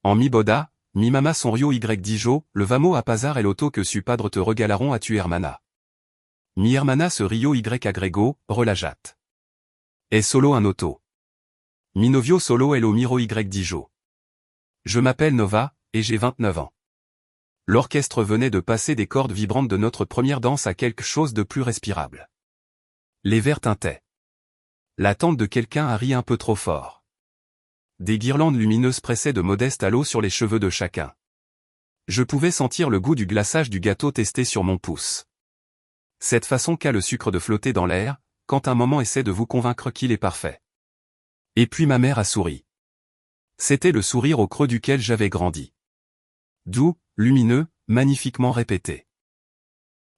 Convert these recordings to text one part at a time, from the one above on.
En mi boda, mi mama son rio y dijo, le vamo a pasar el auto que su padre te regalaron a tu hermana. Mi hermana se rio y agrego, relajat. Es solo un auto. Mi novio solo el o miro y dijo. Je m'appelle Nova, et j'ai 29 ans. L'orchestre venait de passer des cordes vibrantes de notre première danse à quelque chose de plus respirable. Les verres tintaient. La tante de quelqu'un a ri un peu trop fort. Des guirlandes lumineuses pressaient de modestes halos sur les cheveux de chacun. Je pouvais sentir le goût du glaçage du gâteau testé sur mon pouce. Cette façon qu'a le sucre de flotter dans l'air, quand un moment essaie de vous convaincre qu'il est parfait. Et puis ma mère a souri. C'était le sourire au creux duquel j'avais grandi. Doux, lumineux, magnifiquement répété.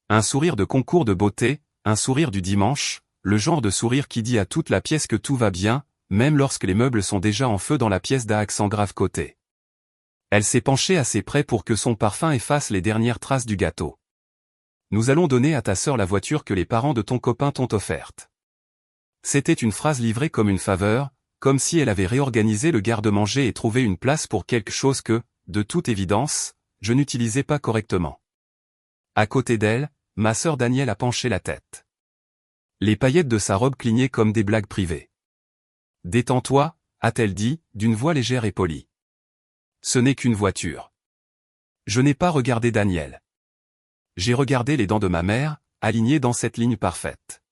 Un sourire de concours de beauté, un sourire du dimanche, le genre de sourire qui dit à toute la pièce que tout va bien, même lorsque les meubles sont déjà en feu dans la pièce d'à accent grave côté. Elle s'est penchée assez près pour que son parfum efface les dernières traces du gâteau. Nous allons donner à ta sœur la voiture que les parents de ton copain t'ont offerte. C'était une phrase livrée comme une faveur, comme si elle avait réorganisé le garde-manger et trouvé une place pour quelque chose que, de toute évidence, je n'utilisais pas correctement. À côté d'elle, ma sœur Danielle a penché la tête. Les paillettes de sa robe clignaient comme des blagues privées. « Détends-toi », a-t-elle dit, d'une voix légère et polie. Ce n'est qu'une voiture. Je n'ai pas regardé Danielle. J'ai regardé les dents de ma mère, alignées dans cette ligne parfaite.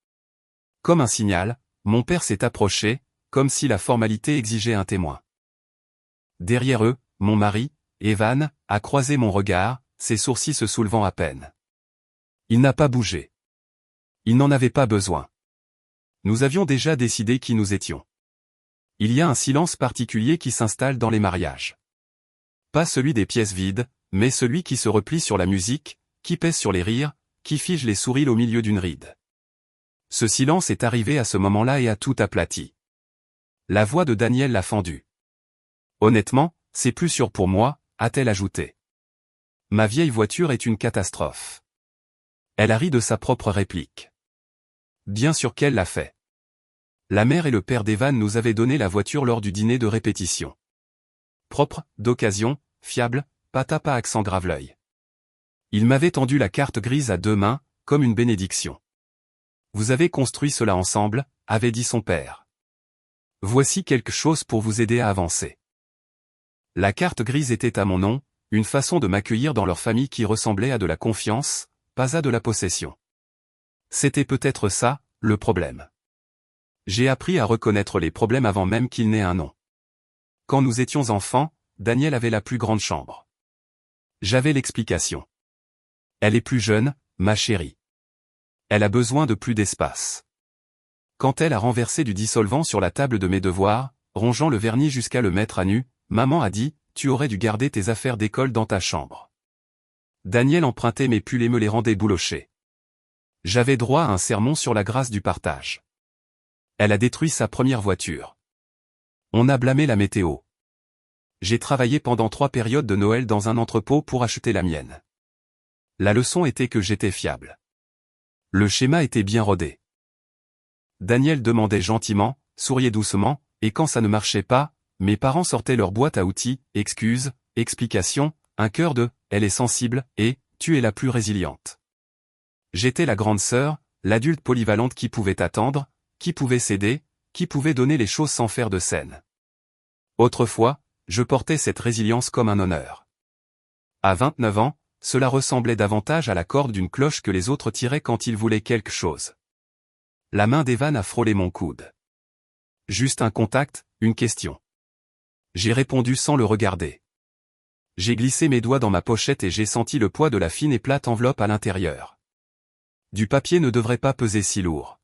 Comme un signal, mon père s'est approché, comme si la formalité exigeait un témoin. Derrière eux, mon mari, Evan, a croisé mon regard, ses sourcils se soulevant à peine. Il n'a pas bougé. Il n'en avait pas besoin. Nous avions déjà décidé qui nous étions. Il y a un silence particulier qui s'installe dans les mariages. Pas celui des pièces vides, mais celui qui se replie sur la musique, qui pèse sur les rires, qui fige les sourires au milieu d'une ride. Ce silence est arrivé à ce moment-là et a tout aplati. La voix de Danielle l'a fendu. Honnêtement, c'est plus sûr pour moi, a-t-elle ajouté. Ma vieille voiture est une catastrophe. Elle a ri de sa propre réplique. Bien sûr qu'elle l'a fait. La mère et le père d'Evan nous avaient donné la voiture lors du dîner de répétition. Propre, d'occasion, fiable, pas à accent grave l'œil. Il m'avait tendu la carte grise à deux mains, comme une bénédiction. Vous avez construit cela ensemble, avait dit son père. Voici quelque chose pour vous aider à avancer. La carte grise était à mon nom, une façon de m'accueillir dans leur famille qui ressemblait à de la confiance, pas à de la possession. C'était peut-être ça, le problème. J'ai appris à reconnaître les problèmes avant même qu'ils n'aient un nom. Quand nous étions enfants, Danielle avait la plus grande chambre. J'avais l'explication. Elle est plus jeune, ma chérie. Elle a besoin de plus d'espace. Quand elle a renversé du dissolvant sur la table de mes devoirs, rongeant le vernis jusqu'à le mettre à nu, maman a dit, tu aurais dû garder tes affaires d'école dans ta chambre. Danielle empruntait mes pulls et me les rendait boulochés. J'avais droit à un sermon sur la grâce du partage. Elle a détruit sa première voiture. On a blâmé la météo. J'ai travaillé pendant 3 périodes de Noël dans un entrepôt pour acheter la mienne. La leçon était que j'étais fiable. Le schéma était bien rodé. Danielle demandait gentiment, souriait doucement, et quand ça ne marchait pas, mes parents sortaient leur boîte à outils, excuses, explications, un cœur de « elle est sensible » et « tu es la plus résiliente ». J'étais la grande sœur, l'adulte polyvalente qui pouvait attendre, qui pouvait céder, qui pouvait donner les choses sans faire de scène. Autrefois, je portais cette résilience comme un honneur. À 29 ans, cela ressemblait davantage à la corde d'une cloche que les autres tiraient quand ils voulaient quelque chose. La main d'Evan a frôlé mon coude. Juste un contact, une question. J'ai répondu sans le regarder. J'ai glissé mes doigts dans ma pochette et j'ai senti le poids de la fine et plate enveloppe à l'intérieur. Du papier ne devrait pas peser si lourd.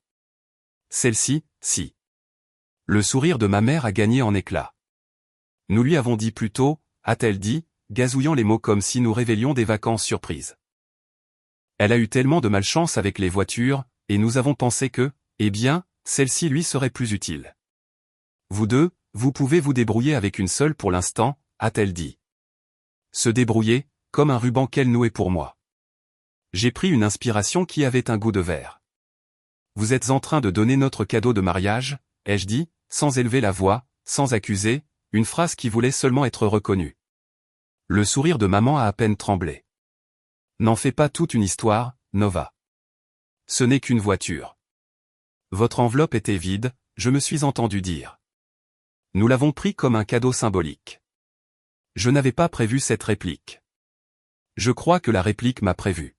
Celle-ci, si. Le sourire de ma mère a gagné en éclat. Nous lui avons dit plus tôt, a-t-elle dit, gazouillant les mots comme si nous révélions des vacances surprises. Elle a eu tellement de malchance avec les voitures, et nous avons pensé que, eh bien, celle-ci lui serait plus utile. Vous deux, vous pouvez vous débrouiller avec une seule pour l'instant, a-t-elle dit. Se débrouiller, comme un ruban qu'elle nouait pour moi. J'ai pris une inspiration qui avait un goût de verre. Vous êtes en train de donner notre cadeau de mariage, ai-je dit, sans élever la voix, sans accuser, une phrase qui voulait seulement être reconnue. Le sourire de maman a à peine tremblé. N'en fais pas toute une histoire, Nova. Ce n'est qu'une voiture. Votre enveloppe était vide, je me suis entendu dire. Nous l'avons pris comme un cadeau symbolique. Je n'avais pas prévu cette réplique. Je crois que la réplique m'a prévu.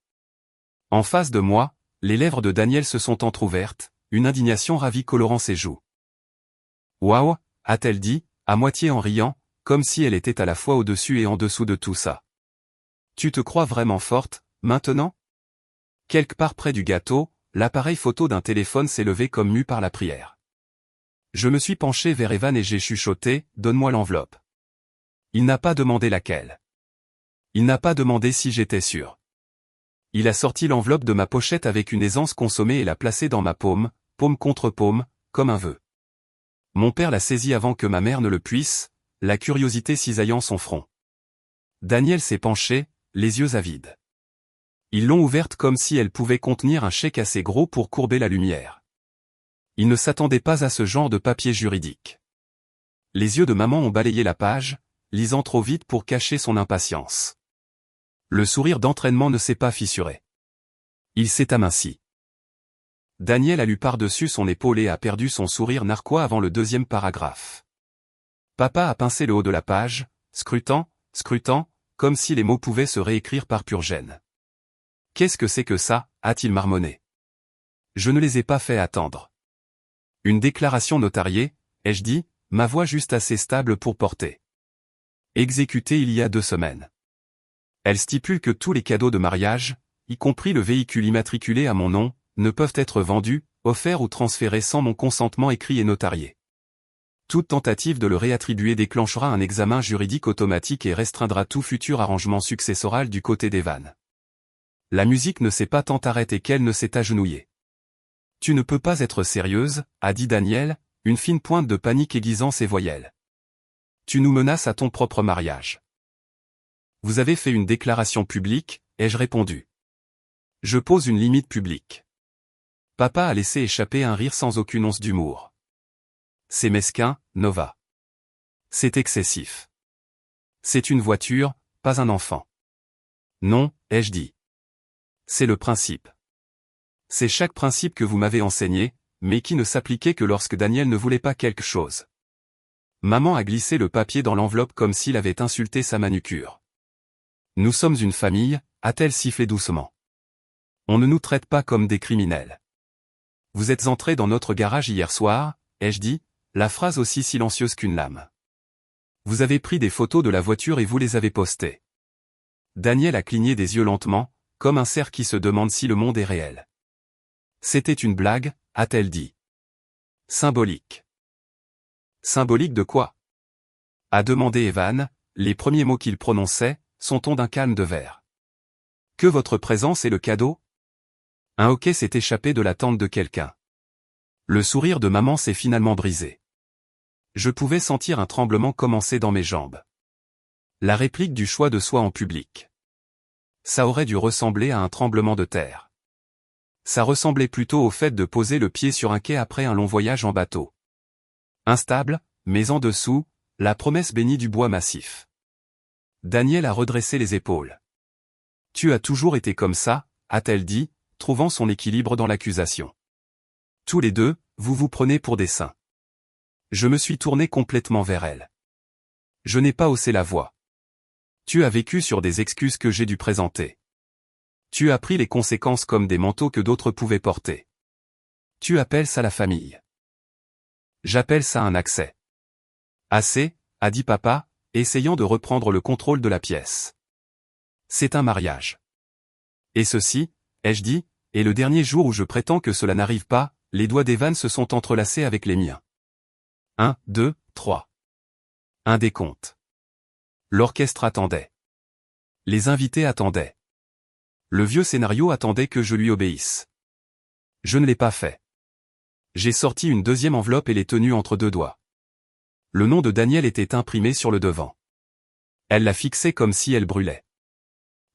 En face de moi, les lèvres de Daniel se sont entr'ouvertes, une indignation ravie colorant ses joues. Waouh, a-t-elle dit, à moitié en riant, comme si elle était à la fois au-dessus et en dessous de tout ça. Tu te crois vraiment forte, maintenant? Quelque part près du gâteau, l'appareil photo d'un téléphone s'est levé comme mu par la prière. Je me suis penché vers Evan et j'ai chuchoté, donne-moi l'enveloppe. Il n'a pas demandé laquelle. Il n'a pas demandé si j'étais sûr. Il a sorti l'enveloppe de ma pochette avec une aisance consommée et l'a placée dans ma paume, paume contre paume, comme un vœu. Mon père l'a saisie avant que ma mère ne le puisse, la curiosité cisaillant son front. Daniel s'est penché, les yeux avides. Ils l'ont ouverte comme si elle pouvait contenir un chèque assez gros pour courber la lumière. Il ne s'attendait pas à ce genre de papier juridique. Les yeux de maman ont balayé la page, lisant trop vite pour cacher son impatience. Le sourire d'entraînement ne s'est pas fissuré. Il s'est aminci. Daniel a lu par-dessus son épaule et a perdu son sourire narquois avant le deuxième paragraphe. Papa a pincé le haut de la page, scrutant, comme si les mots pouvaient se réécrire par pure gêne. Qu'est-ce que c'est que ça, a-t-il marmonné. Je ne les ai pas fait attendre. Une déclaration notariée, ai-je dit, ma voix juste assez stable pour porter. Exécutée il y a 2 semaines. Elle stipule que tous les cadeaux de mariage, y compris le véhicule immatriculé à mon nom, ne peuvent être vendus, offerts ou transférés sans mon consentement écrit et notarié. Toute tentative de le réattribuer déclenchera un examen juridique automatique et restreindra tout futur arrangement successoral du côté d'Evan. La musique ne s'est pas tant arrêtée qu'elle ne s'est agenouillée. Tu ne peux pas être sérieuse, a dit Daniel, une fine pointe de panique aiguisant ses voyelles. Tu nous menaces à ton propre mariage. Vous avez fait une déclaration publique, ai-je répondu. Je pose une limite publique. Papa a laissé échapper un rire sans aucune once d'humour. C'est mesquin, Nova. C'est excessif. C'est une voiture, pas un enfant. Non, ai-je dit. C'est le principe. C'est chaque principe que vous m'avez enseigné, mais qui ne s'appliquait que lorsque Daniel ne voulait pas quelque chose. Maman a glissé le papier dans l'enveloppe comme s'il avait insulté sa manucure. Nous sommes une famille, a-t-elle sifflé doucement. On ne nous traite pas comme des criminels. Vous êtes entrés dans notre garage hier soir, ai-je dit, la phrase aussi silencieuse qu'une lame. Vous avez pris des photos de la voiture et vous les avez postées. Daniel a cligné des yeux lentement, comme un cerf qui se demande si le monde est réel. C'était une blague, a-t-elle dit. Symbolique. Symbolique de quoi? A demandé Evan, les premiers mots qu'il prononçait, son ton d'un calme de verre. Que votre présence est le cadeau? Un hoquet s'est échappé de la tente de quelqu'un. Le sourire de maman s'est finalement brisé. Je pouvais sentir un tremblement commencer dans mes jambes. La réplique du choix de soi en public. Ça aurait dû ressembler à un tremblement de terre. Ça ressemblait plutôt au fait de poser le pied sur un quai après un long voyage en bateau. Instable, mais en dessous, la promesse bénie du bois massif. Daniel a redressé les épaules. Tu as toujours été comme ça, a-t-elle dit, trouvant son équilibre dans l'accusation. Tous les deux, vous vous prenez pour des saints. Je me suis tourné complètement vers elle. Je n'ai pas haussé la voix. Tu as vécu sur des excuses que j'ai dû présenter. Tu as pris les conséquences comme des manteaux que d'autres pouvaient porter. Tu appelles ça la famille. J'appelle ça un accès. Assez, a dit papa, essayant de reprendre le contrôle de la pièce. C'est un mariage. Et ceci, ai-je dit, est le dernier jour où je prétends que cela n'arrive pas, les doigts d'Evan se sont entrelacés avec les miens. 1, 2, 3. Un décompte. L'orchestre attendait. Les invités attendaient. Le vieux scénario attendait que je lui obéisse. Je ne l'ai pas fait. J'ai sorti une deuxième enveloppe et l'ai tenue entre 2 doigts. Le nom de Daniel était imprimé sur le devant. Elle l'a fixé comme si elle brûlait.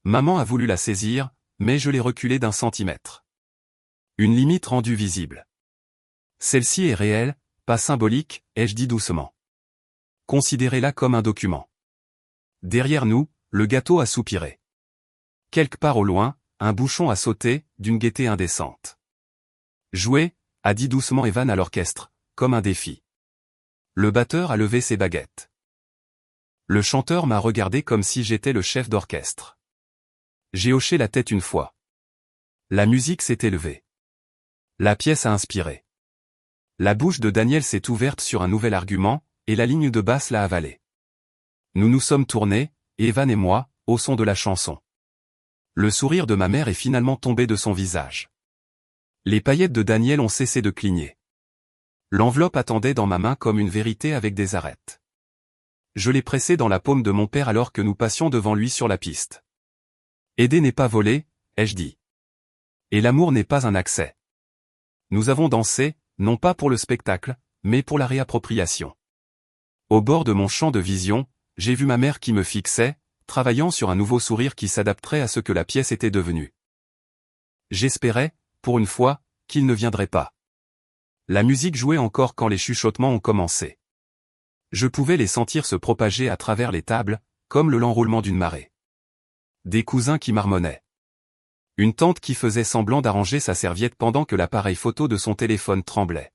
Maman a voulu la saisir, mais je l'ai reculée d'1 centimètre. Une limite rendue visible. Celle-ci est réelle, pas symbolique, ai-je dit doucement. Considérez-la comme un document. Derrière nous, le gâteau a soupiré. Quelque part au loin, un bouchon a sauté, d'une gaieté indécente. Jouez, a dit doucement Evan à l'orchestre, comme un défi. Le batteur a levé ses baguettes. Le chanteur m'a regardé comme si j'étais le chef d'orchestre. J'ai hoché la tête une fois. La musique s'est élevée. La pièce a inspiré. La bouche de Daniel s'est ouverte sur un nouvel argument, et la ligne de basse l'a avalé. Nous nous sommes tournés, Evan et moi, au son de la chanson. Le sourire de ma mère est finalement tombé de son visage. Les paillettes de Daniel ont cessé de cligner. L'enveloppe attendait dans ma main comme une vérité avec des arêtes. Je l'ai pressée dans la paume de mon père alors que nous passions devant lui sur la piste. Aider n'est pas voler, ai-je dit. Et l'amour n'est pas un accès. Nous avons dansé, non pas pour le spectacle, mais pour la réappropriation. Au bord de mon champ de vision, j'ai vu ma mère qui me fixait, travaillant sur un nouveau sourire qui s'adapterait à ce que la pièce était devenue. J'espérais, pour une fois, qu'il ne viendrait pas. La musique jouait encore quand les chuchotements ont commencé. Je pouvais les sentir se propager à travers les tables, comme le lent roulement d'une marée. Des cousins qui marmonnaient. Une tante qui faisait semblant d'arranger sa serviette pendant que l'appareil photo de son téléphone tremblait.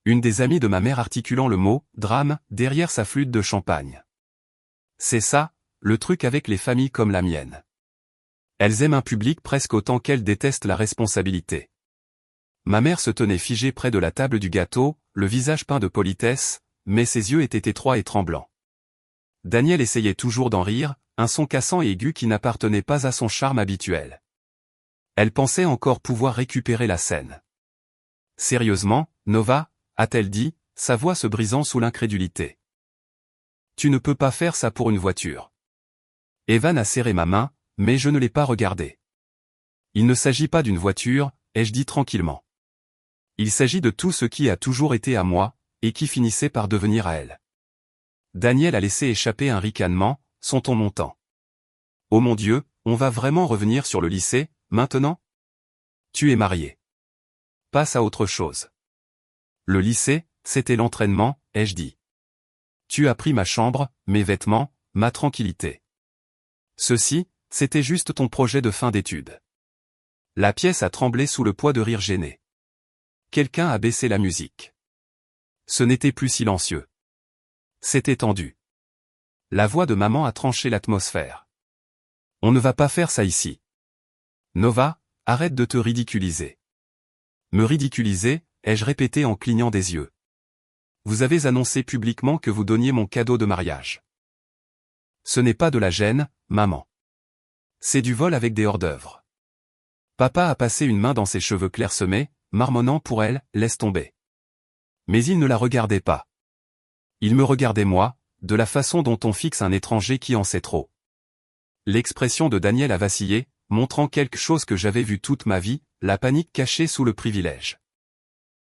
Une des amies de ma mère articulant le mot « drame » derrière sa flûte de champagne. C'est ça, le truc avec les familles comme la mienne. Elles aiment un public presque autant qu'elles détestent la responsabilité. Ma mère se tenait figée près de la table du gâteau, le visage peint de politesse, mais ses yeux étaient étroits et tremblants. Daniel essayait toujours d'en rire, un son cassant et aigu qui n'appartenait pas à son charme habituel. Elle pensait encore pouvoir récupérer la scène. Sérieusement, Nova, a-t-elle dit, sa voix se brisant sous l'incrédulité. Tu ne peux pas faire ça pour une voiture. Evan a serré ma main, mais je ne l'ai pas regardé. Il ne s'agit pas d'une voiture, ai-je dit tranquillement. Il s'agit de tout ce qui a toujours été à moi, et qui finissait par devenir à elle. Daniel a laissé échapper un ricanement, son ton montant. Oh mon Dieu, on va vraiment revenir sur le lycée, maintenant? Tu es marié. Passe à autre chose. Le lycée, c'était l'entraînement, ai-je dit. Tu as pris ma chambre, mes vêtements, ma tranquillité. Ceci, c'était juste ton projet de fin d'études. La pièce a tremblé sous le poids de rires gênés. Quelqu'un a baissé la musique. Ce n'était plus silencieux. C'était tendu. La voix de maman a tranché l'atmosphère. On ne va pas faire ça ici. Nova, arrête de te ridiculiser. Me ridiculiser, ai-je répété en clignant des yeux. Vous avez annoncé publiquement que vous donniez mon cadeau de mariage. Ce n'est pas de la gêne, maman. C'est du vol avec des hors-d'œuvre. Papa a passé une main dans ses cheveux clairsemés, marmonnant pour elle, laisse tomber. Mais il ne la regardait pas. Il me regardait moi, de la façon dont on fixe un étranger qui en sait trop. L'expression de Daniel a vacillé, montrant quelque chose que j'avais vu toute ma vie, la panique cachée sous le privilège.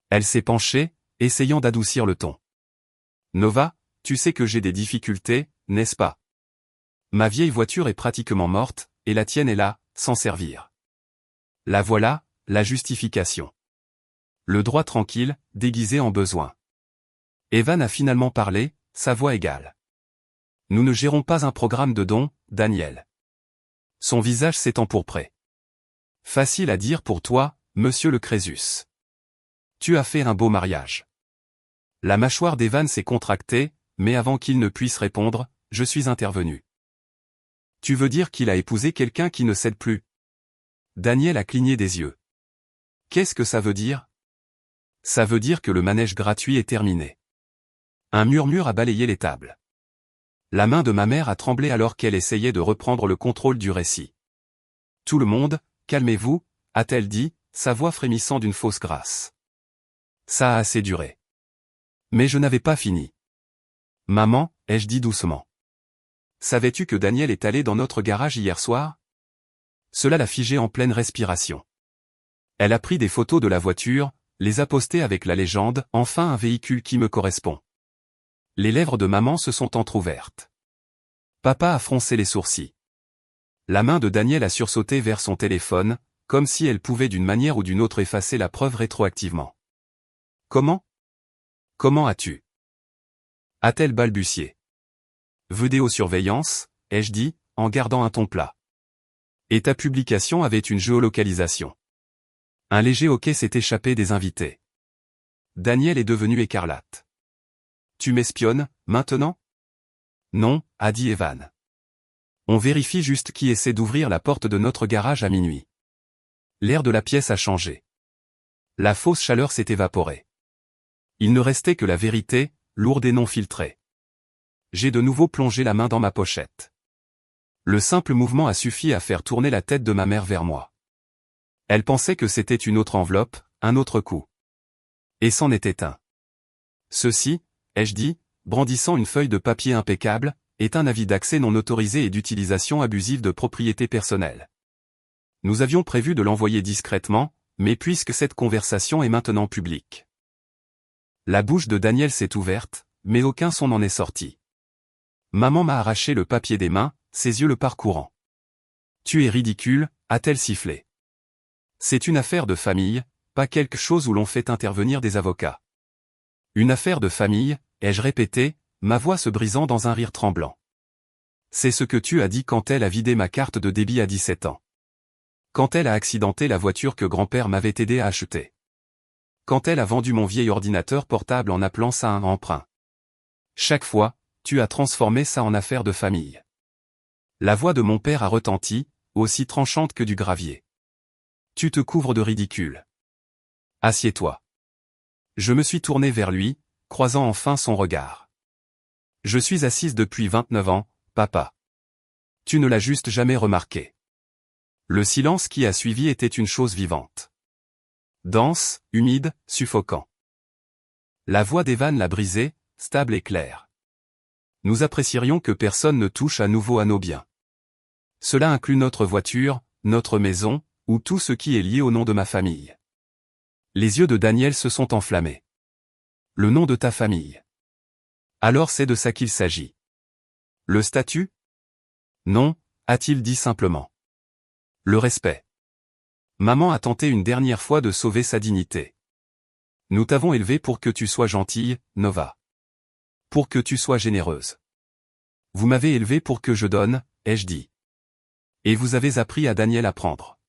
Elle s'est penchée, essayant d'adoucir le ton. Nova, tu sais que j'ai des difficultés, n'est-ce pas? Ma vieille voiture est pratiquement morte, et la tienne est là, sans servir. La voilà, la justification. Le droit tranquille, déguisé en besoin. Evan a finalement parlé, sa voix égale. Nous ne gérons pas un programme de dons, Daniel. Son visage s'est empourpré. Facile à dire pour toi, monsieur le Crésus. Tu as fait un beau mariage. La mâchoire d'Evan s'est contractée, mais avant qu'il ne puisse répondre, je suis intervenu. Tu veux dire qu'il a épousé quelqu'un qui ne cède plus? Daniel a cligné des yeux. Qu'est-ce que ça veut dire? Ça veut dire que le manège gratuit est terminé. Un murmure a balayé les tables. La main de ma mère a tremblé alors qu'elle essayait de reprendre le contrôle du récit. Tout le monde, calmez-vous, a-t-elle dit, sa voix frémissant d'une fausse grâce. Ça a assez duré. Mais je n'avais pas fini. Maman, ai-je dit doucement. Savais-tu que Daniel est allé dans notre garage hier soir? Cela l'a figé en pleine respiration. Elle a pris des photos de la voiture, les a postées avec la légende, enfin un véhicule qui me correspond. Les lèvres de maman se sont entr'ouvertes. Papa a froncé les sourcils. La main de Daniel a sursauté vers son téléphone, comme si elle pouvait d'une manière ou d'une autre effacer la preuve rétroactivement. Comment? Comment as-tu? A-t-elle balbutié. Vidéosurveillance, ai-je dit, en gardant un ton plat. Et ta publication avait une géolocalisation. Un léger hoquet s'est échappé des invités. Daniel est devenu écarlate. Tu m'espionnes, maintenant? Non, a dit Evan. On vérifie juste qui essaie d'ouvrir la porte de notre garage à minuit. L'air de la pièce a changé. La fausse chaleur s'est évaporée. Il ne restait que la vérité, lourde et non filtrée. J'ai de nouveau plongé la main dans ma pochette. Le simple mouvement a suffi à faire tourner la tête de ma mère vers moi. Elle pensait que c'était une autre enveloppe, un autre coup. Et c'en était un. Ceci, ai-je dit, brandissant une feuille de papier impeccable, est un avis d'accès non autorisé et d'utilisation abusive de propriété personnelle. Nous avions prévu de l'envoyer discrètement, mais puisque cette conversation est maintenant publique. La bouche de Daniel s'est ouverte, mais aucun son n'en est sorti. Maman m'a arraché le papier des mains, ses yeux le parcourant. Tu es ridicule, a-t-elle sifflé. C'est une affaire de famille, pas quelque chose où l'on fait intervenir des avocats. Une affaire de famille, ai-je répété, ma voix se brisant dans un rire tremblant. C'est ce que tu as dit quand elle a vidé ma carte de débit à 17 ans. Quand elle a accidenté la voiture que grand-père m'avait aidé à acheter. Quand elle a vendu mon vieil ordinateur portable en appelant ça un emprunt. Chaque fois, tu as transformé ça en affaire de famille. La voix de mon père a retenti, aussi tranchante que du gravier. Tu te couvres de ridicule. Assieds-toi. Je me suis tourné vers lui, croisant enfin son regard. Je suis assise depuis 29 ans, papa. Tu ne l'as juste jamais remarqué. Le silence qui a suivi était une chose vivante. Dense, humide, suffocant. La voix d'Evan l'a brisé, stable et claire. Nous apprécierions que personne ne touche à nouveau à nos biens. Cela inclut notre voiture, notre maison, ou tout ce qui est lié au nom de ma famille. Les yeux de Daniel se sont enflammés. Le nom de ta famille. Alors c'est de ça qu'il s'agit. Le statut? Non, a-t-il dit simplement. Le respect. Maman a tenté une dernière fois de sauver sa dignité. Nous t'avons élevé pour que tu sois gentille, Nova. Pour que tu sois généreuse. Vous m'avez élevé pour que je donne, ai-je dit. Et vous avez appris à Daniel à prendre.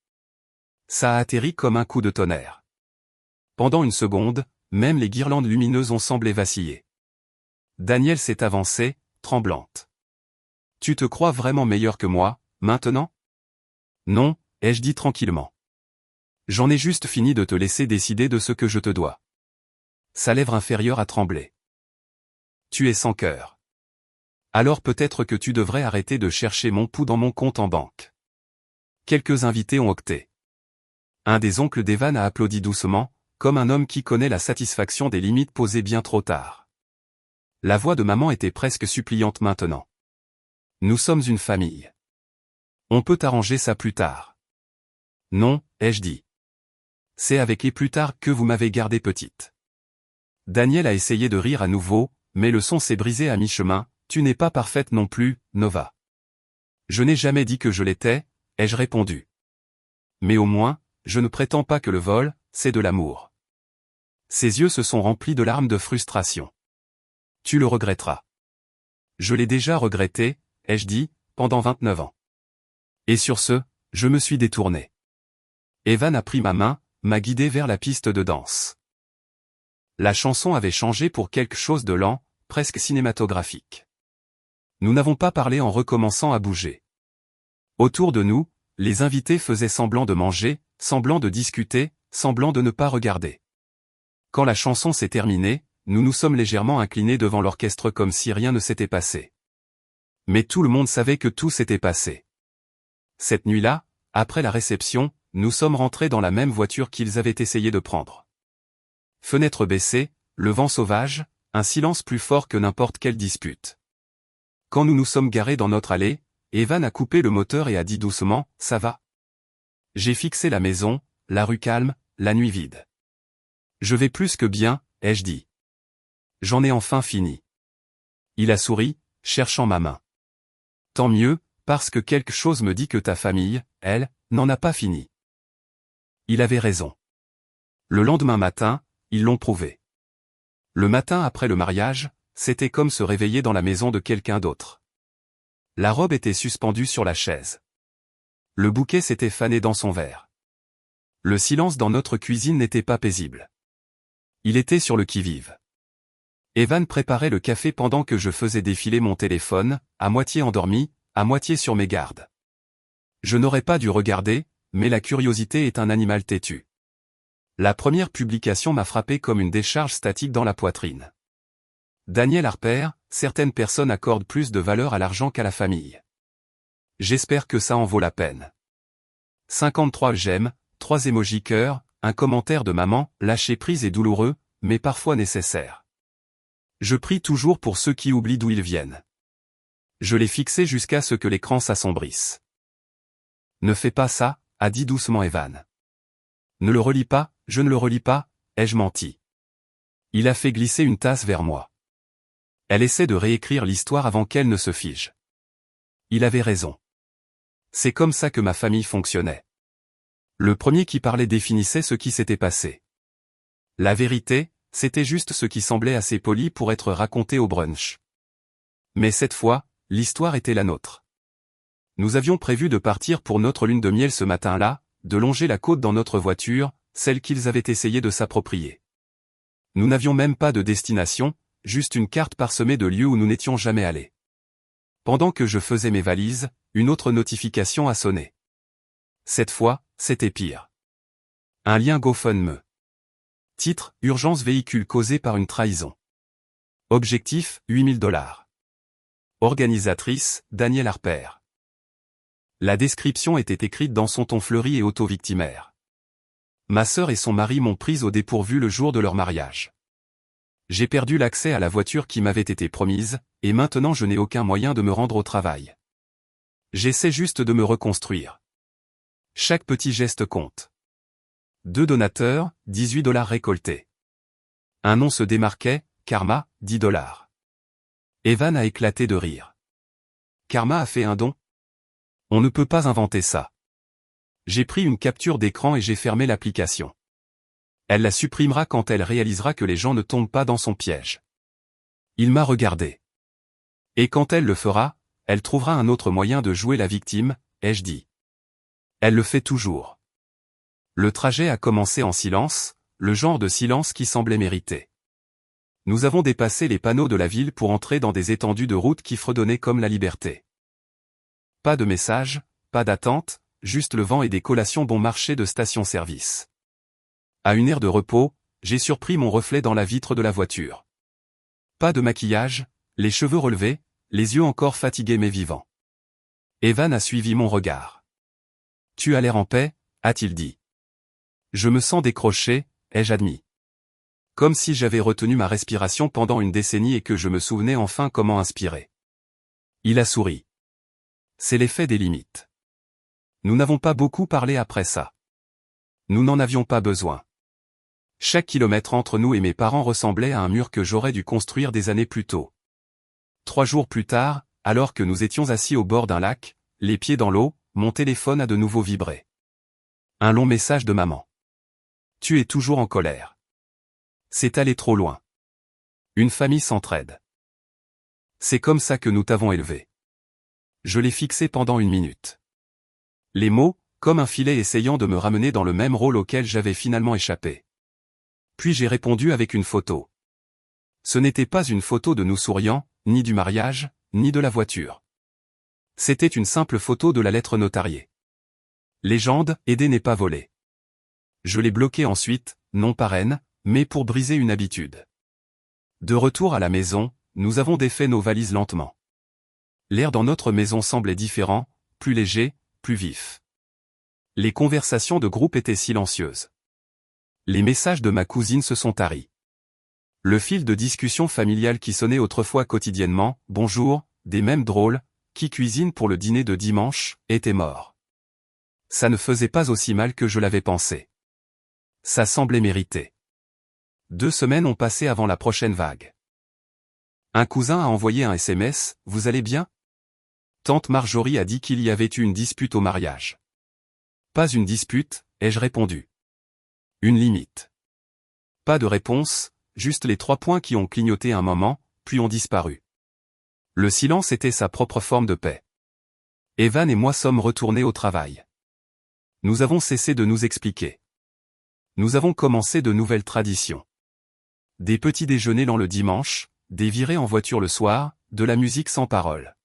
Ça a atterri comme un coup de tonnerre. Pendant une seconde, même les guirlandes lumineuses ont semblé vaciller. Daniel s'est avancé, tremblante. Tu te crois vraiment meilleur que moi, maintenant? Non, ai-je dit tranquillement. J'en ai juste fini de te laisser décider de ce que je te dois. Sa lèvre inférieure a tremblé. Tu es sans cœur. Alors peut-être que tu devrais arrêter de chercher mon pouls dans mon compte en banque. Quelques invités ont octé. Un des oncles d'Evan a applaudi doucement, comme un homme qui connaît la satisfaction des limites posées bien trop tard. La voix de maman était presque suppliante maintenant. Nous sommes une famille. On peut arranger ça plus tard. Non, ai-je dit. C'est avec les plus tard que vous m'avez gardée petite. Daniel a essayé de rire à nouveau, mais le son s'est brisé à mi-chemin. Tu n'es pas parfaite non plus, Nova. Je n'ai jamais dit que je l'étais, ai-je répondu. Mais au moins, je ne prétends pas que le vol, c'est de l'amour. Ses yeux se sont remplis de larmes de frustration. Tu le regretteras. Je l'ai déjà regretté, ai-je dit, pendant 29 ans. Et sur ce, je me suis détourné. Evan a pris ma main, m'a guidé vers la piste de danse. La chanson avait changé pour quelque chose de lent, presque cinématographique. Nous n'avons pas parlé en recommençant à bouger. Autour de nous, les invités faisaient semblant de manger, semblant de discuter, semblant de ne pas regarder. Quand la chanson s'est terminée, nous nous sommes légèrement inclinés devant l'orchestre comme si rien ne s'était passé. Mais tout le monde savait que tout s'était passé. Cette nuit-là, après la réception, nous sommes rentrés dans la même voiture qu'ils avaient essayé de prendre. Fenêtre baissée, le vent sauvage, un silence plus fort que n'importe quelle dispute. Quand nous nous sommes garés dans notre allée, Evan a coupé le moteur et a dit doucement, « Ça va ?» J'ai fixé la maison, la rue calme, la nuit vide. Je vais plus que bien, ai-je dit. J'en ai enfin fini. Il a souri, cherchant ma main. Tant mieux, parce que quelque chose me dit que ta famille, elle, n'en a pas fini. Il avait raison. Le lendemain matin, ils l'ont prouvé. Le matin après le mariage, c'était comme se réveiller dans la maison de quelqu'un d'autre. La robe était suspendue sur la chaise. Le bouquet s'était fané dans son verre. Le silence dans notre cuisine n'était pas paisible. Il était sur le qui-vive. Evan préparait le café pendant que je faisais défiler mon téléphone, à moitié endormi, à moitié sur mes gardes. Je n'aurais pas dû regarder, mais la curiosité est un animal têtu. La première publication m'a frappé comme une décharge statique dans la poitrine. Daniel Harper, certaines personnes accordent plus de valeur à l'argent qu'à la famille. J'espère que ça en vaut la peine. 53 j'aime, 3 émojis cœur, un commentaire de maman, lâcher prise est douloureux, mais parfois nécessaire. Je prie toujours pour ceux qui oublient d'où ils viennent. Je l'ai fixé jusqu'à ce que l'écran s'assombrisse. Ne fais pas ça, a dit doucement Evan. Ne le relis pas, je ne le relis pas, ai-je menti. Il a fait glisser une tasse vers moi. Elle essaie de réécrire l'histoire avant qu'elle ne se fige. Il avait raison. C'est comme ça que ma famille fonctionnait. Le premier qui parlait définissait ce qui s'était passé. La vérité, c'était juste ce qui semblait assez poli pour être raconté au brunch. Mais cette fois, l'histoire était la nôtre. Nous avions prévu de partir pour notre lune de miel ce matin-là, de longer la côte dans notre voiture, celle qu'ils avaient essayé de s'approprier. Nous n'avions même pas de destination, juste une carte parsemée de lieux où nous n'étions jamais allés. Pendant que je faisais mes valises, une autre notification a sonné. Cette fois, c'était pire. Un lien GoFundMe. Titre, urgence véhicule causé par une trahison. Objectif, 8 000 $. Organisatrice, Daniel Harper. La description était écrite dans son ton fleuri et auto-victimaire. Ma sœur et son mari m'ont prise au dépourvu le jour de leur mariage. J'ai perdu l'accès à la voiture qui m'avait été promise, et maintenant je n'ai aucun moyen de me rendre au travail. J'essaie juste de me reconstruire. Chaque petit geste compte. 2 donateurs, 18 $ récoltés. Un nom se démarquait, Karma, 10 $. Evan a éclaté de rire. Karma a fait un don? On ne peut pas inventer ça. J'ai pris une capture d'écran et j'ai fermé l'application. Elle la supprimera quand elle réalisera que les gens ne tombent pas dans son piège. Il m'a regardé. Et quand elle le fera, elle trouvera un autre moyen de jouer la victime, ai-je dit. Elle le fait toujours. Le trajet a commencé en silence, le genre de silence qui semblait mérité. Nous avons dépassé les panneaux de la ville pour entrer dans des étendues de route qui fredonnaient comme la liberté. Pas de message, pas d'attente, juste le vent et des collations bon marché de station-service. À une aire de repos, j'ai surpris mon reflet dans la vitre de la voiture. Pas de maquillage, les cheveux relevés, les yeux encore fatigués mais vivants. Evan a suivi mon regard. Tu as l'air en paix, a-t-il dit. Je me sens décroché, ai-je admis. Comme si j'avais retenu ma respiration pendant une décennie et que je me souvenais enfin comment inspirer. Il a souri. C'est l'effet des limites. Nous n'avons pas beaucoup parlé après ça. Nous n'en avions pas besoin. Chaque kilomètre entre nous et mes parents ressemblait à un mur que j'aurais dû construire des années plus tôt. 3 jours plus tard, alors que nous étions assis au bord d'un lac, les pieds dans l'eau, mon téléphone a de nouveau vibré. Un long message de maman. Tu es toujours en colère. C'est allé trop loin. Une famille s'entraide. C'est comme ça que nous t'avons élevé. Je l'ai fixé pendant 1 minute. Les mots, comme un filet essayant de me ramener dans le même rôle auquel j'avais finalement échappé. Puis j'ai répondu avec une photo. Ce n'était pas une photo de nous souriant, ni du mariage, ni de la voiture. C'était une simple photo de la lettre notariée. Légende, aider n'est pas voler. Je l'ai bloqué ensuite, non par haine, mais pour briser une habitude. De retour à la maison, nous avons défait nos valises lentement. L'air dans notre maison semblait différent, plus léger, plus vif. Les conversations de groupe étaient silencieuses. Les messages de ma cousine se sont taris. Le fil de discussion familiale qui sonnait autrefois quotidiennement, bonjour, des mêmes drôles, qui cuisine pour le dîner de dimanche, était mort. Ça ne faisait pas aussi mal que je l'avais pensé. Ça semblait mérité. 2 semaines ont passé avant la prochaine vague. Un cousin a envoyé un SMS, vous allez bien? Tante Marjorie a dit qu'il y avait eu une dispute au mariage. Pas une dispute, ai-je répondu. Une limite. Pas de réponse, juste les 3 points qui ont clignoté un moment, puis ont disparu. Le silence était sa propre forme de paix. Evan et moi sommes retournés au travail. Nous avons cessé de nous expliquer. Nous avons commencé de nouvelles traditions. Des petits déjeuners lents le dimanche, des virées en voiture le soir, de la musique sans parole.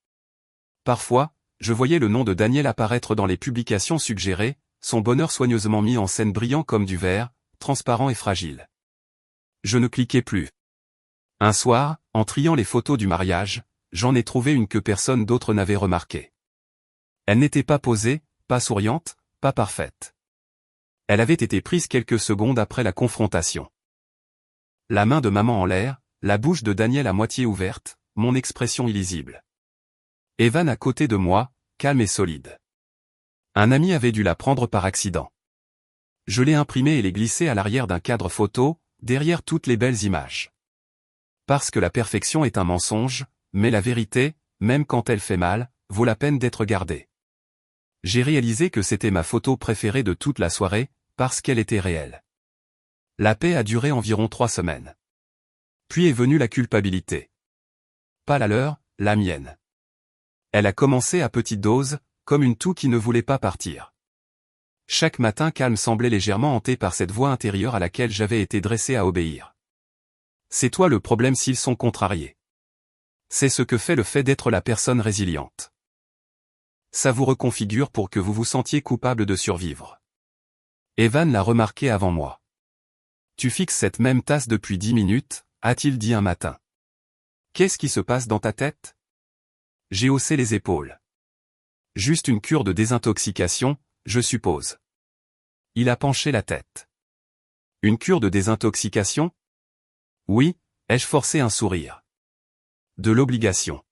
Parfois, je voyais le nom de Daniel apparaître dans les publications suggérées, son bonheur soigneusement mis en scène brillant comme du verre, transparent et fragile. Je ne cliquais plus. Un soir, en triant les photos du mariage, j'en ai trouvé une que personne d'autre n'avait remarquée. Elle n'était pas posée, pas souriante, pas parfaite. Elle avait été prise quelques secondes après la confrontation. La main de maman en l'air, la bouche de Daniel à moitié ouverte, mon expression illisible. Evan à côté de moi, calme et solide. Un ami avait dû la prendre par accident. Je l'ai imprimée et l'ai glissée à l'arrière d'un cadre photo, derrière toutes les belles images. Parce que la perfection est un mensonge, mais la vérité, même quand elle fait mal, vaut la peine d'être gardée. J'ai réalisé que c'était ma photo préférée de toute la soirée, parce qu'elle était réelle. La paix a duré environ 3 semaines. Puis est venue la culpabilité. Pas la leur, la mienne. Elle a commencé à petite dose, comme une toux qui ne voulait pas partir. Chaque matin calme semblait légèrement hanté par cette voix intérieure à laquelle j'avais été dressé à obéir. C'est toi le problème s'ils sont contrariés. C'est ce que fait le fait d'être la personne résiliente. Ça vous reconfigure pour que vous vous sentiez coupable de survivre. Evan l'a remarqué avant moi. Tu fixes cette même tasse depuis 10 minutes, a-t-il dit un matin. Qu'est-ce qui se passe dans ta tête? J'ai haussé les épaules. Juste une cure de désintoxication, je suppose. Il a penché la tête. Une cure de désintoxication? Oui, ai-je forcé un sourire. De l'obligation.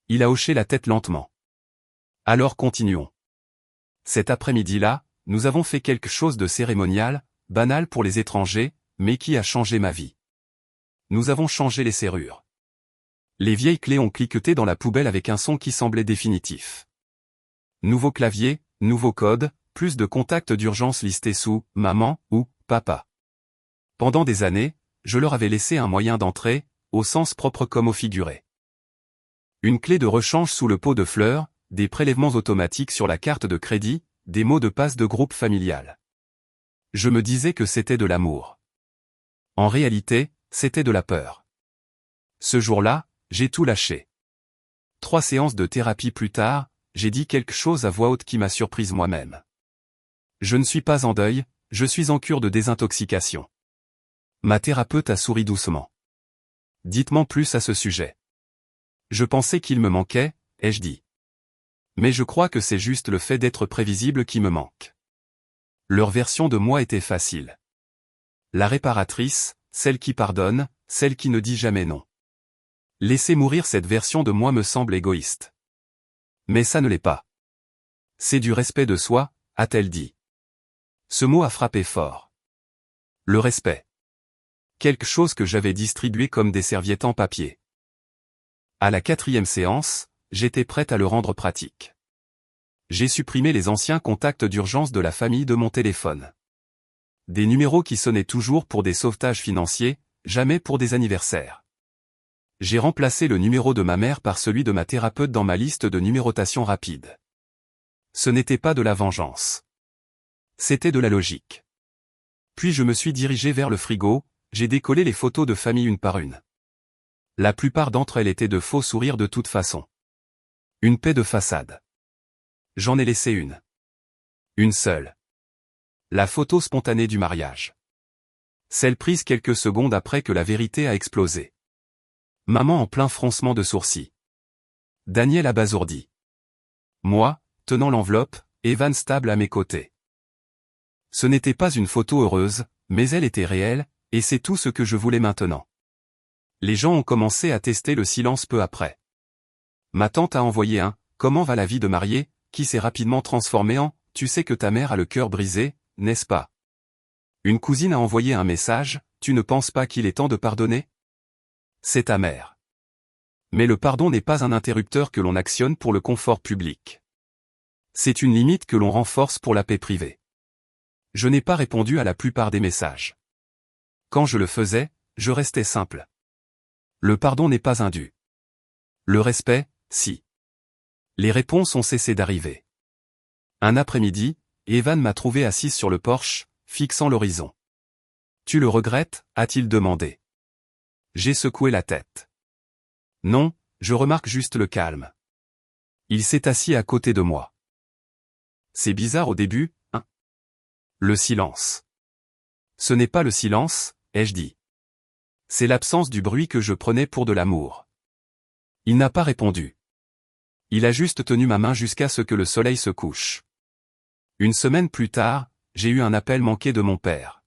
Il a hoché la tête lentement. Alors continuons. Cet après-midi-là, nous avons fait quelque chose de cérémonial, banal pour les étrangers, mais qui a changé ma vie. Nous avons changé les serrures. Les vieilles clés ont cliqueté dans la poubelle avec un son qui semblait définitif. Nouveau clavier, nouveau code, plus de contacts d'urgence listés sous « maman » ou « papa ». Pendant des années, je leur avais laissé un moyen d'entrée, au sens propre comme au figuré. Une clé de rechange sous le pot de fleurs, des prélèvements automatiques sur la carte de crédit, des mots de passe de groupe familial. Je me disais que c'était de l'amour. En réalité, c'était de la peur. Ce jour-là, j'ai tout lâché. 3 séances de thérapie plus tard, j'ai dit quelque chose à voix haute qui m'a surprise moi-même. Je ne suis pas en deuil, je suis en cure de désintoxication. Ma thérapeute a souri doucement. Dites-moi plus à ce sujet. Je pensais qu'il me manquait, ai-je dit. Mais je crois que c'est juste le fait d'être prévisible qui me manque. Leur version de moi était facile. La réparatrice, celle qui pardonne, celle qui ne dit jamais non. Laisser mourir cette version de moi me semble égoïste. Mais ça ne l'est pas. C'est du respect de soi, a-t-elle dit. Ce mot a frappé fort. Le respect. Quelque chose que j'avais distribué comme des serviettes en papier. À la 4e séance, j'étais prête à le rendre pratique. J'ai supprimé les anciens contacts d'urgence de la famille de mon téléphone. Des numéros qui sonnaient toujours pour des sauvetages financiers, jamais pour des anniversaires. J'ai remplacé le numéro de ma mère par celui de ma thérapeute dans ma liste de numérotation rapide. Ce n'était pas de la vengeance. C'était de la logique. Puis je me suis dirigé vers le frigo, j'ai décollé les photos de famille une par une. La plupart d'entre elles étaient de faux sourires de toute façon. Une paix de façade. J'en ai laissé une. Une seule. La photo spontanée du mariage. Celle prise quelques secondes après que la vérité a explosé. Maman en plein froncement de sourcils. Daniel abasourdi. Moi, tenant l'enveloppe, Evan stable à mes côtés. Ce n'était pas une photo heureuse, mais elle était réelle, et c'est tout ce que je voulais maintenant. Les gens ont commencé à tester le silence peu après. Ma tante a envoyé un « Comment va la vie de mariée ?» qui s'est rapidement transformé en « Tu sais que ta mère a le cœur brisé, n'est-ce pas ?» Une cousine a envoyé un message « Tu ne penses pas qu'il est temps de pardonner ?» C'est ta mère. Mais le pardon n'est pas un interrupteur que l'on actionne pour le confort public. C'est une limite que l'on renforce pour la paix privée. Je n'ai pas répondu à la plupart des messages. Quand je le faisais, je restais simple. Le pardon n'est pas un dû. Le respect, si. Les réponses ont cessé d'arriver. Un après-midi, Evan m'a trouvé assise sur le porche, fixant l'horizon. « Tu le regrettes ?» a-t-il demandé. J'ai secoué la tête. Non, je remarque juste le calme. Il s'est assis à côté de moi. C'est bizarre au début, hein? Le silence. Ce n'est pas le silence, ai-je dit. C'est l'absence du bruit que je prenais pour de l'amour. Il n'a pas répondu. Il a juste tenu ma main jusqu'à ce que le soleil se couche. Une semaine plus tard, j'ai eu un appel manqué de mon père.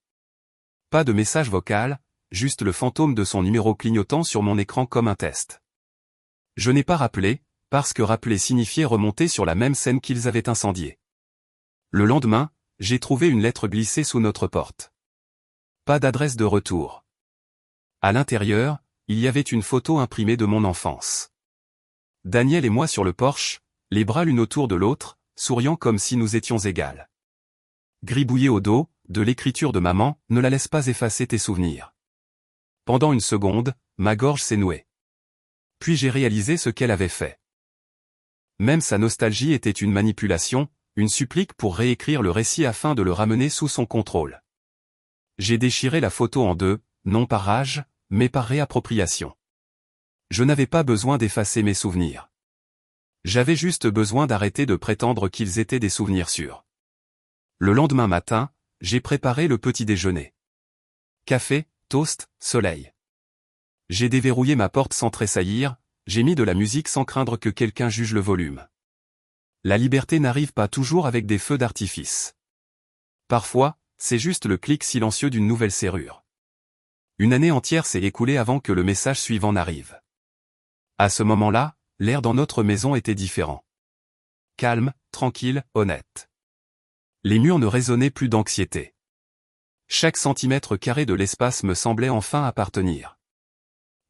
Pas de message vocal, juste le fantôme de son numéro clignotant sur mon écran comme un test. Je n'ai pas rappelé, parce que rappeler signifiait remonter sur la même scène qu'ils avaient incendiée. Le lendemain, j'ai trouvé une lettre glissée sous notre porte. Pas d'adresse de retour. À l'intérieur, il y avait une photo imprimée de mon enfance. Daniel et moi sur le porche, les bras l'une autour de l'autre, souriant comme si nous étions égales. Gribouillé au dos, de l'écriture de maman, ne la laisse pas effacer tes souvenirs. Pendant une seconde, ma gorge s'est nouée. Puis j'ai réalisé ce qu'elle avait fait. Même sa nostalgie était une manipulation, une supplique pour réécrire le récit afin de le ramener sous son contrôle. J'ai déchiré la photo en deux, non par rage, mais par réappropriation. Je n'avais pas besoin d'effacer mes souvenirs. J'avais juste besoin d'arrêter de prétendre qu'ils étaient des souvenirs sûrs. Le lendemain matin, j'ai préparé le petit déjeuner. Café, toast, soleil. J'ai déverrouillé ma porte sans tressaillir, j'ai mis de la musique sans craindre que quelqu'un juge le volume. La liberté n'arrive pas toujours avec des feux d'artifice. Parfois, c'est juste le clic silencieux d'une nouvelle serrure. Une année entière s'est écoulée avant que le message suivant n'arrive. À ce moment-là, l'air dans notre maison était différent. Calme, tranquille, honnête. Les murs ne résonnaient plus d'anxiété. Chaque centimètre carré de l'espace me semblait enfin appartenir.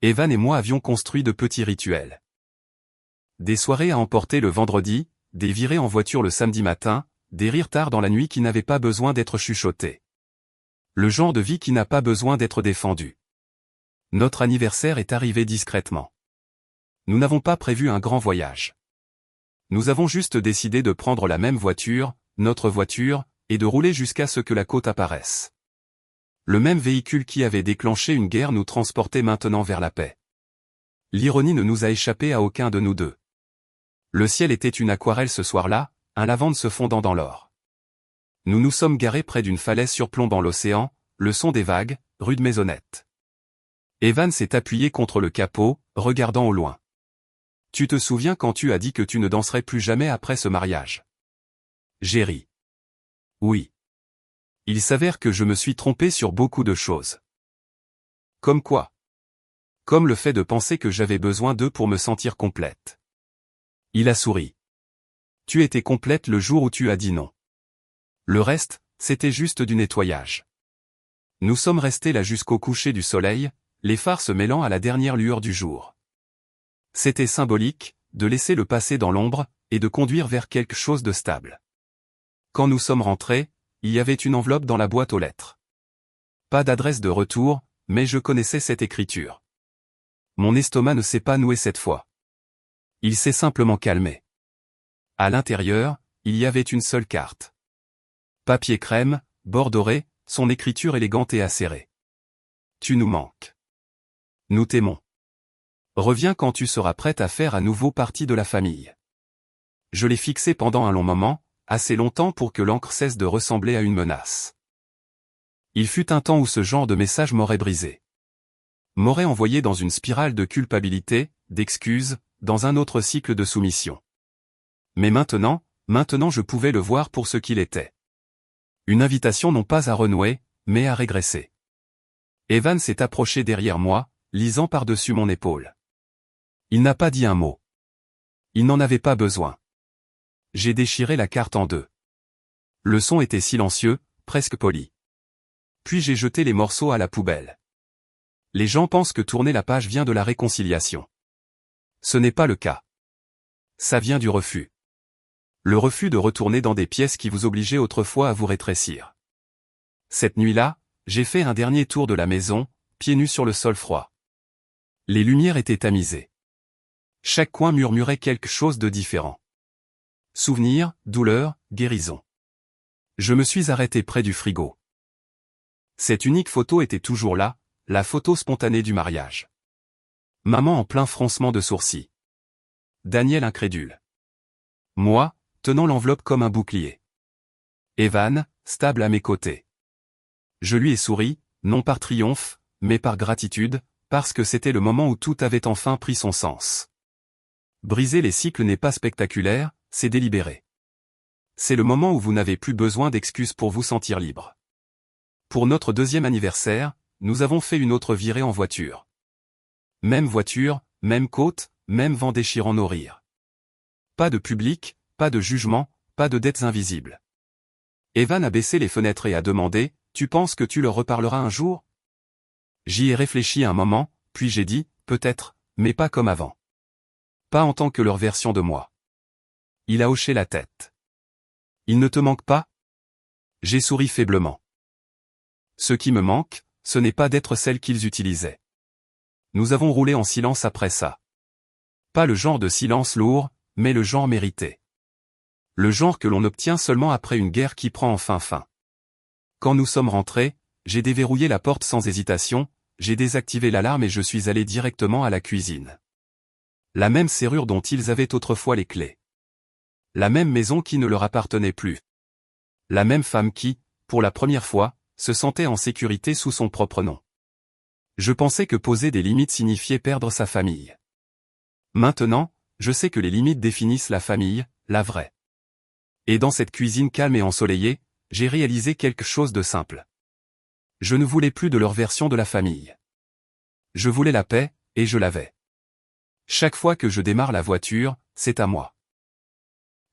Evan et moi avions construit de petits rituels. Des soirées à emporter le vendredi, des virées en voiture le samedi matin, des rires tard dans la nuit qui n'avaient pas besoin d'être chuchotés. Le genre de vie qui n'a pas besoin d'être défendu. Notre anniversaire est arrivé discrètement. Nous n'avons pas prévu un grand voyage. Nous avons juste décidé de prendre la même voiture, notre voiture, et de rouler jusqu'à ce que la côte apparaisse. Le même véhicule qui avait déclenché une guerre nous transportait maintenant vers la paix. L'ironie ne nous a échappé à aucun de nous deux. Le ciel était une aquarelle ce soir-là, un lavande se fondant dans l'or. Nous nous sommes garés près d'une falaise surplombant l'océan, le son des vagues, rude maisonnette. Evan s'est appuyé contre le capot, regardant au loin. « Tu te souviens quand tu as dit que tu ne danserais plus jamais après ce mariage ?» J'ai ri. Oui. Il s'avère que je me suis trompé sur beaucoup de choses. Comme quoi? Comme le fait de penser que j'avais besoin d'eux pour me sentir complète. Il a souri. Tu étais complète le jour où tu as dit non. Le reste, c'était juste du nettoyage. Nous sommes restés là jusqu'au coucher du soleil, les phares se mêlant à la dernière lueur du jour. C'était symbolique, de laisser le passé dans l'ombre, et de conduire vers quelque chose de stable. Quand nous sommes rentrés, il y avait une enveloppe dans la boîte aux lettres. Pas d'adresse de retour, mais je connaissais cette écriture. Mon estomac ne s'est pas noué cette fois. Il s'est simplement calmé. À l'intérieur, il y avait une seule carte. Papier crème, bord doré, son écriture élégante et acérée. Tu nous manques. Nous t'aimons. Reviens quand tu seras prête à faire à nouveau partie de la famille. Je l'ai fixé pendant un long moment, assez longtemps pour que l'encre cesse de ressembler à une menace. Il fut un temps où ce genre de message m'aurait brisé. M'aurait envoyé dans une spirale de culpabilité, d'excuses, dans un autre cycle de soumission. Mais maintenant je pouvais le voir pour ce qu'il était. Une invitation non pas à renouer, mais à régresser. Evan s'est approché derrière moi, lisant par-dessus mon épaule. Il n'a pas dit un mot. Il n'en avait pas besoin. J'ai déchiré la carte en deux. Le son était silencieux, presque poli. Puis j'ai jeté les morceaux à la poubelle. Les gens pensent que tourner la page vient de la réconciliation. Ce n'est pas le cas. Ça vient du refus. Le refus de retourner dans des pièces qui vous obligeaient autrefois à vous rétrécir. Cette nuit-là, j'ai fait un dernier tour de la maison, pieds nus sur le sol froid. Les lumières étaient tamisées. Chaque coin murmurait quelque chose de différent. Souvenir, douleur, guérison. Je me suis arrêté près du frigo. Cette unique photo était toujours là, la photo spontanée du mariage. Maman en plein froncement de sourcils. Daniel incrédule. Moi, tenant l'enveloppe comme un bouclier. Evan, stable à mes côtés. Je lui ai souri, non par triomphe, mais par gratitude, parce que c'était le moment où tout avait enfin pris son sens. Briser les cycles n'est pas spectaculaire, c'est délibéré. C'est le moment où vous n'avez plus besoin d'excuses pour vous sentir libre. Pour notre 2e anniversaire, nous avons fait une autre virée en voiture. Même voiture, même côte, même vent déchirant nos rires. Pas de public, pas de jugement, pas de dettes invisibles. Evan a baissé les fenêtres et a demandé, « Tu penses que tu leur reparleras un jour ?» J'y ai réfléchi un moment, puis j'ai dit, « Peut-être, mais pas comme avant. Pas en tant que leur version de moi. » Il a hoché la tête. « Il ne te manque pas ?» J'ai souri faiblement. Ce qui me manque, ce n'est pas d'être celle qu'ils utilisaient. Nous avons roulé en silence après ça. Pas le genre de silence lourd, mais le genre mérité. Le genre que l'on obtient seulement après une guerre qui prend enfin fin. Quand nous sommes rentrés, j'ai déverrouillé la porte sans hésitation, j'ai désactivé l'alarme et je suis allé directement à la cuisine. La même serrure dont ils avaient autrefois les clés. La même maison qui ne leur appartenait plus. La même femme qui, pour la première fois, se sentait en sécurité sous son propre nom. Je pensais que poser des limites signifiait perdre sa famille. Maintenant, je sais que les limites définissent la famille, la vraie. Et dans cette cuisine calme et ensoleillée, j'ai réalisé quelque chose de simple. Je ne voulais plus de leur version de la famille. Je voulais la paix, et je l'avais. Chaque fois que je démarre la voiture, c'est à moi.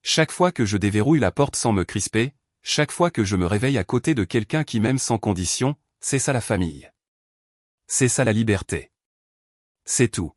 Chaque fois que je déverrouille la porte sans me crisper, chaque fois que je me réveille à côté de quelqu'un qui m'aime sans condition, c'est ça la famille. C'est ça la liberté. C'est tout.